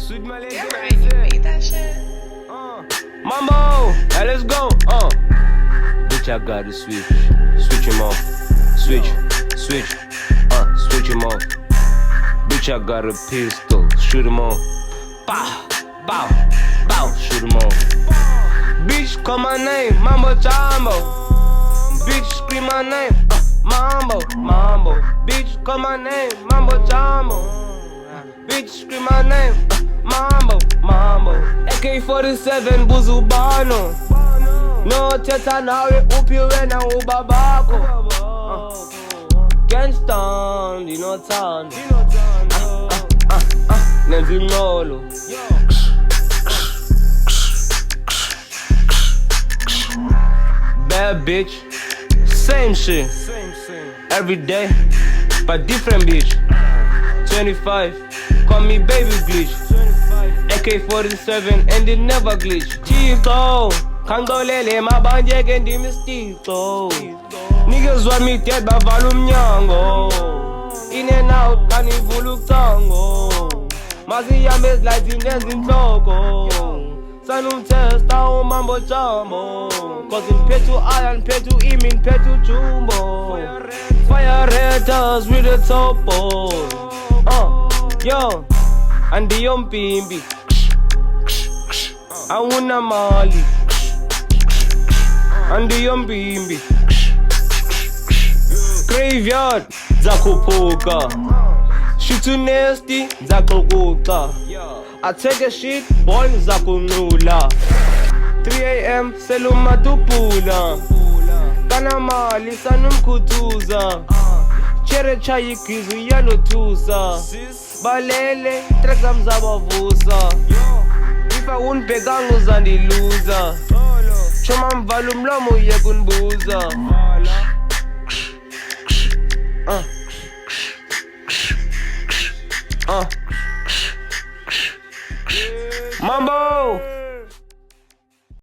Sweet my lady. Yeah, right. You made that shit. Mambo, hey, let's go. Bitch, I gotta switch him off. Switch him off. Bitch, I got a pistol, shoot him off. Bow, bow, bow, shoot him off. Bitch, call my name, Mambo Jumbo. Bitch, scream my name, Mambo, Mambo. Bitch, call my name, Mambo Jumbo. Bitch, scream my name, Mambo, Mambo. AK-47, Buzubano. No teta nawe upiwena ubabako. Gangsta, Dino Town. Nenzimolo. Bad bitch, same shit. Every day, but different bitch. 25, call me baby glitch. AK-47 and it never glitch. Chico, Kangolele mabanje kendi mystico. Niggas want me dead but valum nyango. In and out, kanivulu tango. Mazi yambes like zindes in toko. Sanum testa o mambo jumbo. Cause in petu iron, petu imin, petu jumbo. Fire raiders with the topo. Yo, and the yompimbi. I wanna mali. And the yompimbi. Graveyard, Zakupoka. Shit too nasty, Zakupoka. I take a shit, boy, Zakunula. 3 a.m, seluma tupula. Kanamali, sanum kutuza. Chere chayi kizu yalo tusa. Balele, trekam zabavusa. If I won't pegangu zandi loser. Choma mvalu mlomo yekunbuza. Mambo.